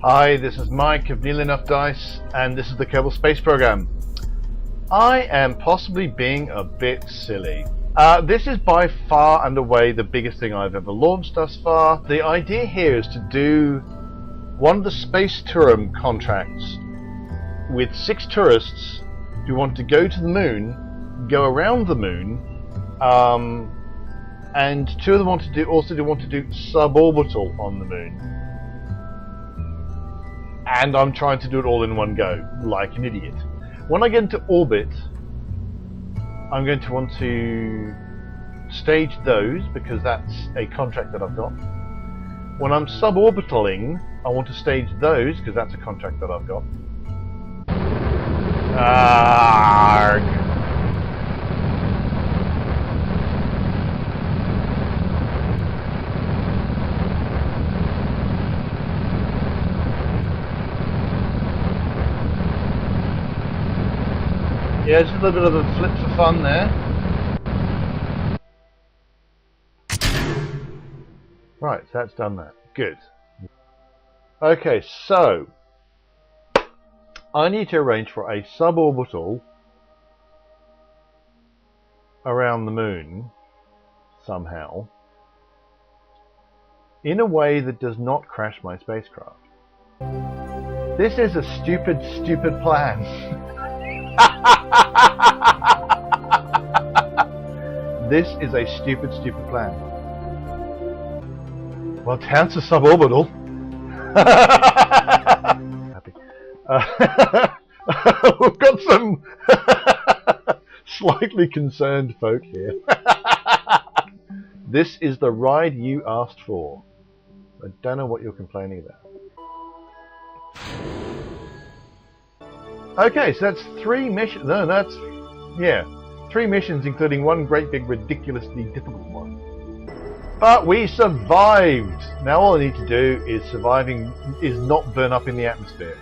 Hi, this is Mike of Nearly Enough Dice, and this is the Kerbal Space Program. I am possibly being a bit silly. This is by far and away the biggest thing I've ever launched thus far. The idea here is to do one of the space tourism contracts with 6 tourists who want to go to the moon, go around the moon, and 2 of them want to do suborbital on the moon. And I'm trying to do it all in one go, like an idiot. When I get into orbit, I'm going to want to stage those, because that's a contract that I've got. When I'm suborbitaling, I want to stage those, because that's a contract that I've got. Arrgh. Yeah, just a little bit of a flip for fun there. Right, so that's done that. Good. Okay, so I need to arrange for a suborbital around the moon somehow in a way that does not crash my spacecraft. This is a stupid, stupid plan. This is a stupid, stupid plan. Well, counts as suborbital. Happy. We've got some slightly concerned folk here. This is the ride you asked for. I don't know what you're complaining about. Okay, so that's 3 missions. No, that's... yeah. 3 missions, including one great big ridiculously difficult one. But we survived! Now all I need to do is not burn up in the atmosphere.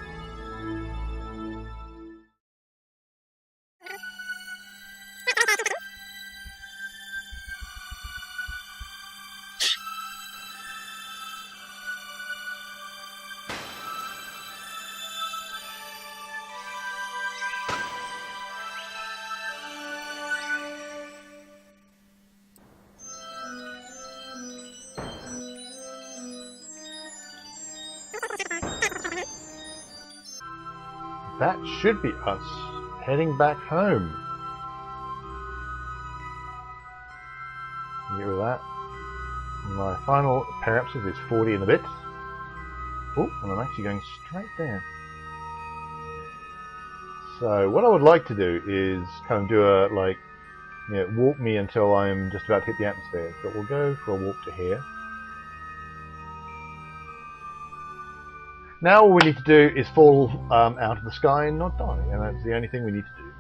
That should be us heading back home. Get rid of that. My final parapsis is 40 and a bit. Oh, and I'm actually going straight there. So what I would like to do is kind of do a warp me until I'm just about to hit the atmosphere. But we'll go for a warp to here. Now all we need to do is fall out of the sky and not die, and that's the only thing we need to do.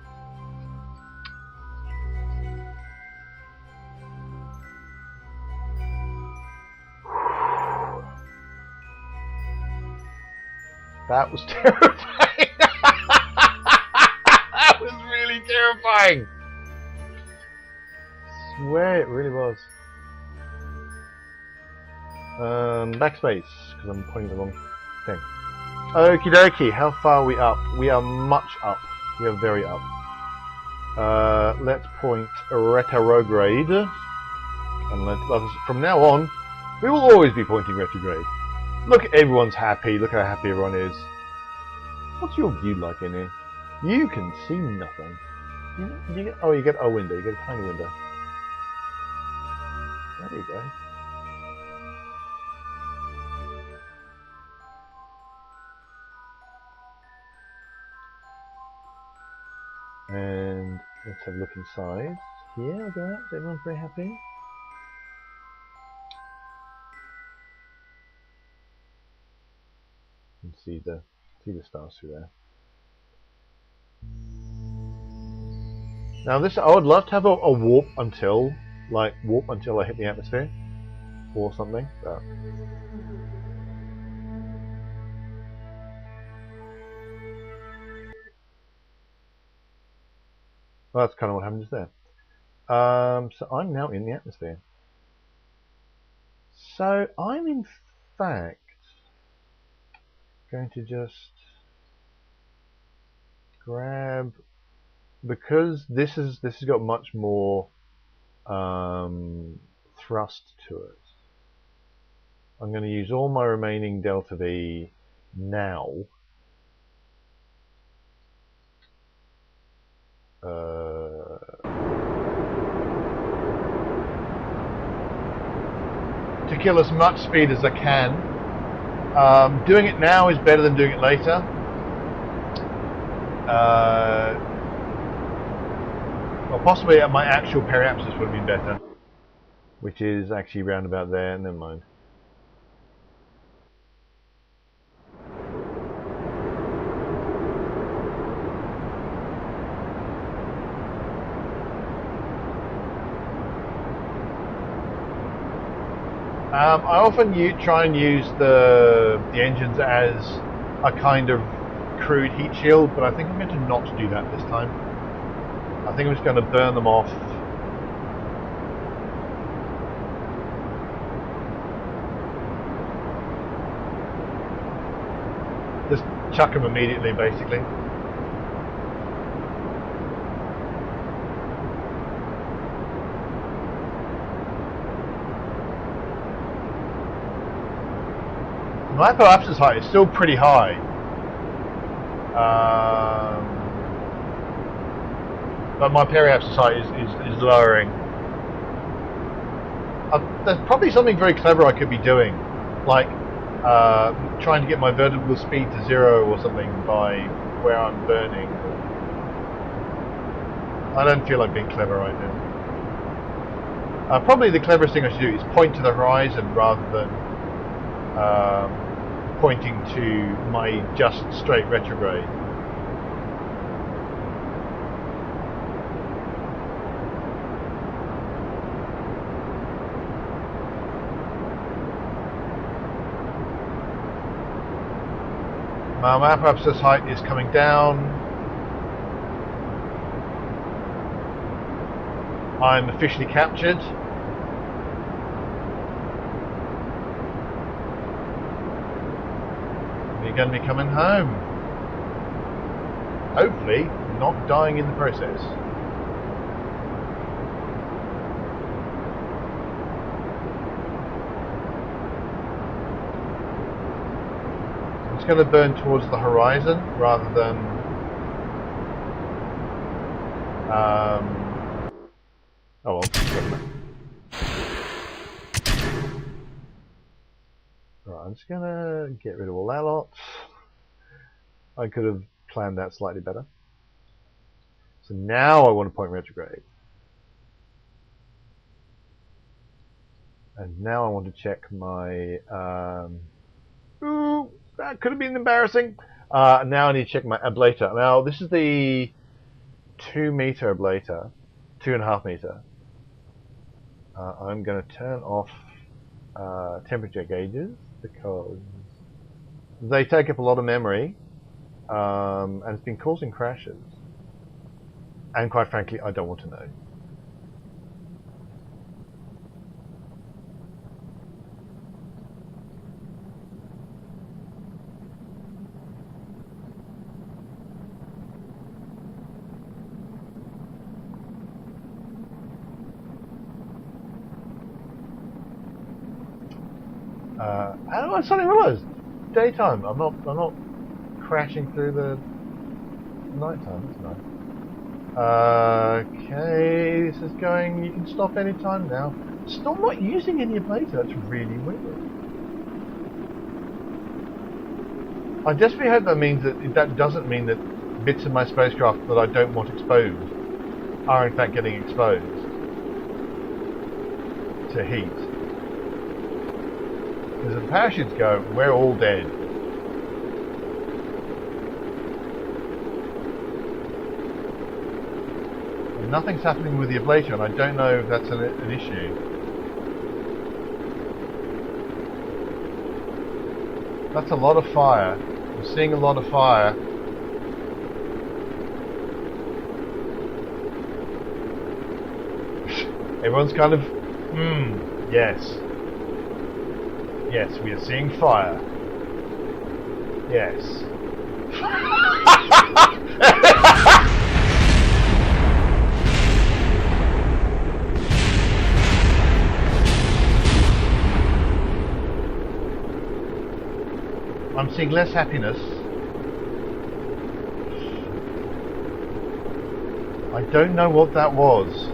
That was terrifying! That was really terrifying! I swear it really was. Backspace, because I'm pointing the wrong thing. Okie dokie, how far are we up? We are much up. We are very up. Let's point retrograde. And from now on, we will always be pointing retrograde. Look, everyone's happy. Look how happy everyone is. What's your view like in here? You can see nothing. You get a window. You get a tiny window. There you go. And let's have a look inside. Here, that. Everyone's very happy. You can see the stars through there. Now this, I would love to have a warp until I hit the atmosphere or something. But well, that's kind of what happened just there. So I'm now in the atmosphere. So I'm in fact Going to just grab, because this has got much more thrust to it. I'm going to use all my remaining delta V now. To kill as much speed as I can. Doing it now is better than doing it later. Well, possibly my actual periapsis would have been better, which is actually round about there. Never mind. I often try and use the engines as a kind of crude heat shield, but I think I'm going to not do that this time. I think I'm just going to burn them off. Just chuck them immediately, basically. My periapsis height is still pretty high. But my periapsis height is lowering. There's probably something very clever I could be doing, like trying to get my vertical speed to 0 or something by where I'm burning. I don't feel like being clever right now. Probably the cleverest thing I should do is point to the horizon rather than pointing to my just straight retrograde. My periapsis height is coming down. I'm officially captured. You're going to be coming home. Hopefully, not dying in the process. I'm just going to burn towards the horizon rather than oh well. Right, I'm just gonna get rid of all that lot. I could have planned that slightly better. So now I want to point retrograde. And now I want to check my ooh, that could have been embarrassing. Now I need to check my ablator. Now this is the 2 meter ablator, 2.5 meter. I'm going to turn off temperature gauges because they take up a lot of memory, and it's been causing crashes. And quite frankly, I don't want to know. And I suddenly realised, daytime. I'm not crashing through the nighttime. That's nice. Okay, this is going. You can stop any time now. Still not using any ablator. That's really weird. I desperately hope that means that doesn't mean that bits of my spacecraft that I don't want exposed are in fact getting exposed to heat. Because if the parachutes go, we're all dead. And nothing's happening with the ablator, and I don't know if that's an issue. That's a lot of fire. I'm seeing a lot of fire. Everyone's kind of, yes. Yes, we are seeing fire. Yes. I'm seeing less happiness. I don't know what that was.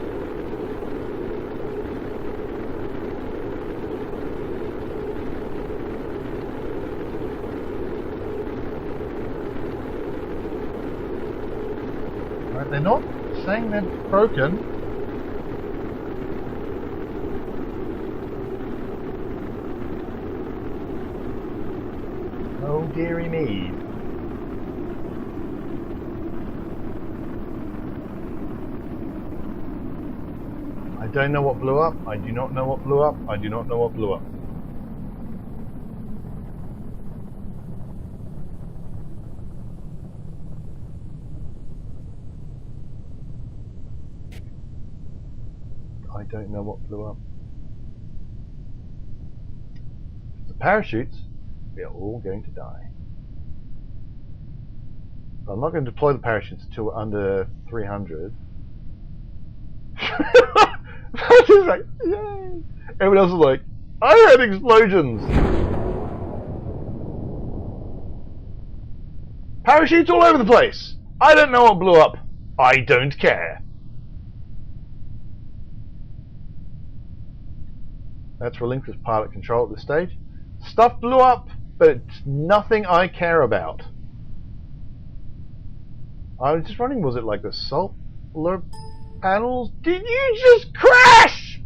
Right, they're not saying they're broken. Oh dearie me. I don't know what blew up. I do not know what blew up. I do not know what blew up. I don't know what blew up. The parachutes, we are all going to die. I'm not going to deploy the parachutes until we're under 300. That is like, yay! Everyone else is like, I heard explosions! Parachutes all over the place! I don't know what blew up. I don't care. Let's relinquish pilot control at this stage. Stuff blew up, but it's nothing I care about. I was just wondering, was it like the solar panels? Did you just crash?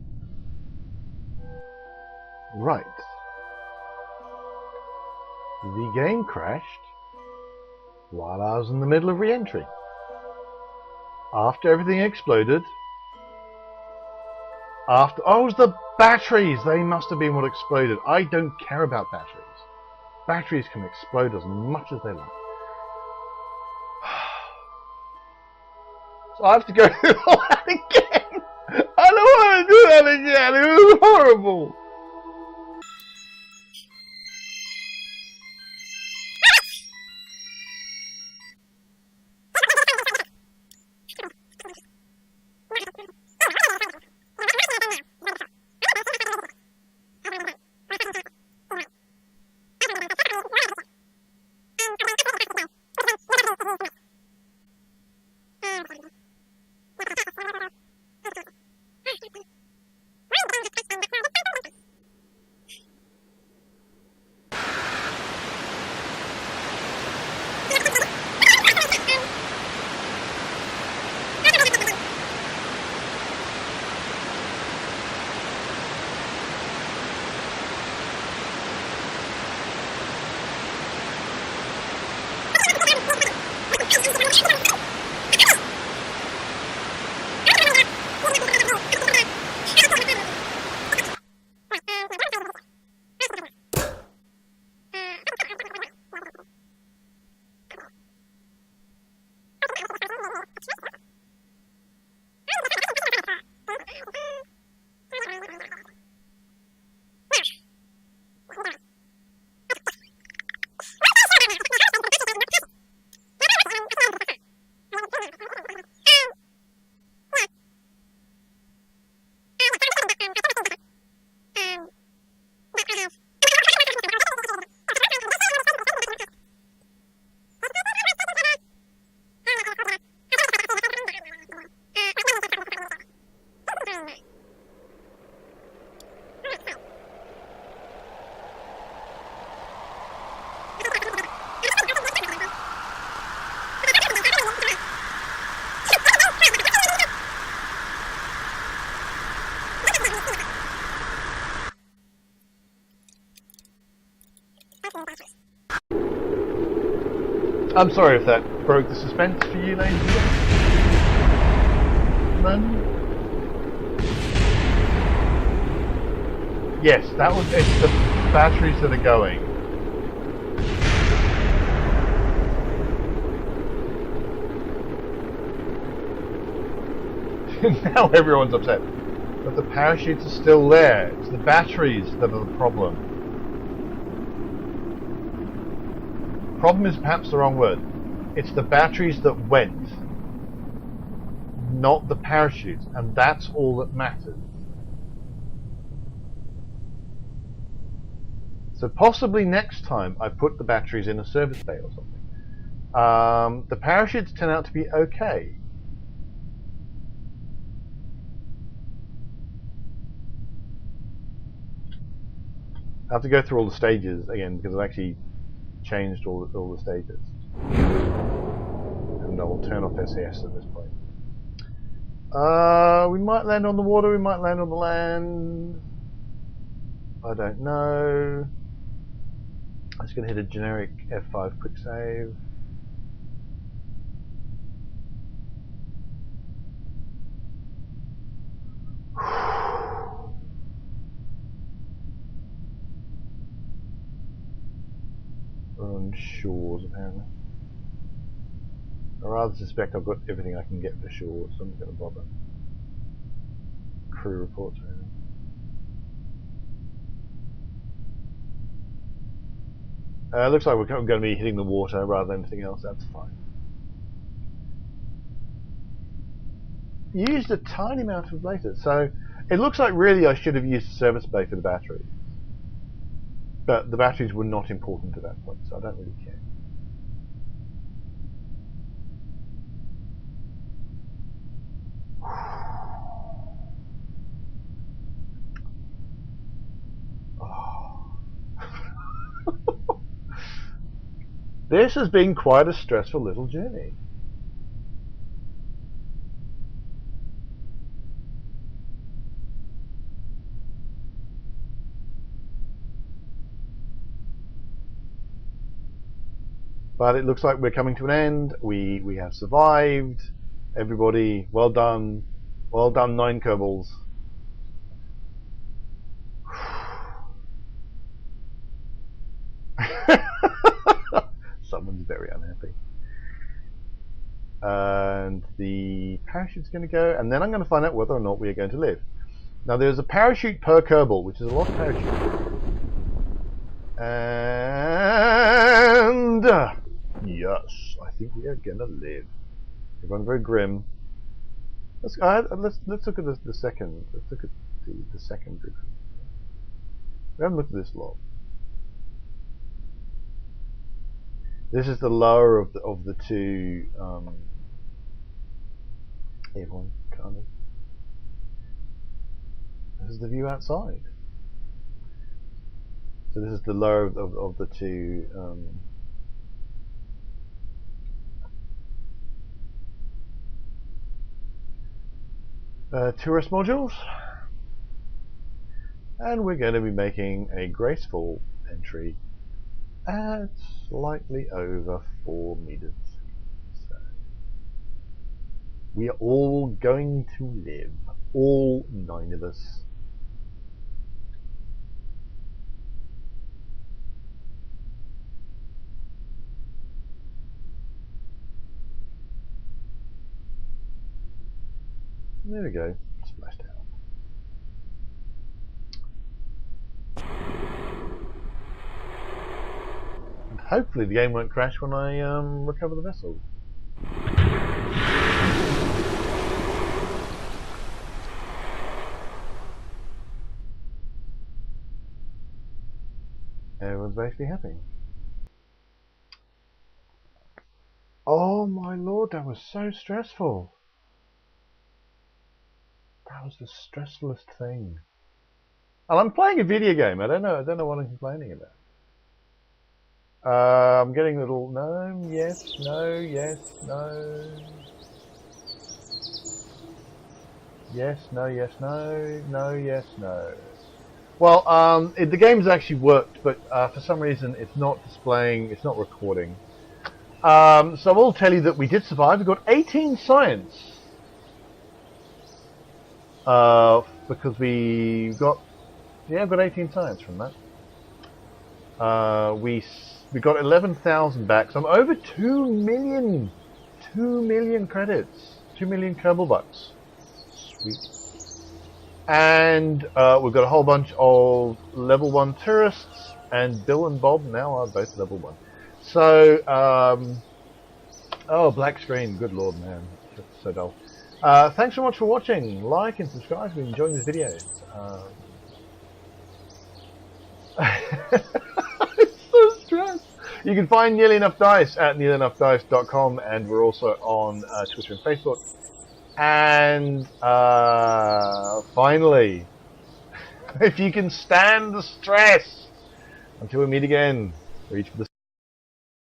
Right. The game crashed while I was in the middle of re-entry. After everything exploded. After, oh, it was the batteries! They must have been what exploded. I don't care about batteries. Batteries can explode as much as they like. So I have to go through all that again! I don't want to do that again! It was horrible! I'm sorry if that broke the suspense for you, ladies and gentlemen. Yes, it's the batteries that are going. Now everyone's upset. But the parachutes are still there. It's the batteries that are the problem. problem is perhaps the wrong word. It's the batteries that went, not the parachutes, and that's all that matters. So possibly next time I put the batteries in a service bay or something. The parachutes turn out to be okay. I have to go through all the stages again because I've actually changed all the stages. And I will turn off SAS at this point. We might land on the water, we might land on the land. I don't know. I'm just going to hit a generic F5 quick save. We're on shores apparently. I rather suspect I've got everything I can get for shore, so I'm not going to bother. Crew reports or anything. Looks like we're going to be hitting the water rather than anything else. That's fine. Used a tiny amount of later, so it looks like really I should have used the service bay for the batteries. But the batteries were not important at that point, so I don't really care. This has been quite a stressful little journey. But it looks like we're coming to an end. We have survived. Everybody, well done. Well done, 9 Kerbals. Someone's very unhappy. And the parachute's going to go, and then I'm going to find out whether or not we are going to live. Now there's a parachute per Kerbal, which is a lot of parachutes. And yes, I think we are going to live. Everyone very grim. Let's look at the second. Let's look at the second group. We haven't looked at this lot. This is the lower of the two. Everyone kind of. This is the view outside. So this is the lower of the two. Tourist modules, and we're going to be making a graceful entry at slightly over 4 meters. So we are all going to live, all 9 of us. There we go, splashed out. And hopefully the game won't crash when I recover the vessel. Everyone's basically happy. Oh my lord, that was so stressful. That was the stressfulest thing. And I'm playing a video game. I don't know what I'm complaining about. I'm getting a little no, yes, no, yes, no. Yes, no, yes, no, no, yes, no. Well, the game's actually worked, but for some reason it's not displaying, it's not recording. So I will tell you that we did survive. We got 18 science. Because we got 18 science from that. We got 11,000 back, so I'm over 2 million credits, 2 million Kerbal bucks. Sweet. And we've got a whole bunch of level 1 tourists, and Bill and Bob now are both level 1. So, oh, black screen. Good lord, man. That's so dull. Thanks so much for watching. Like and subscribe if you're enjoying this video. I'm so stressed. You can find Nearly Enough Dice at nearlyenoughddice.com, and we're also on Twitter and Facebook. And finally, if you can stand the stress, until we meet again, reach for the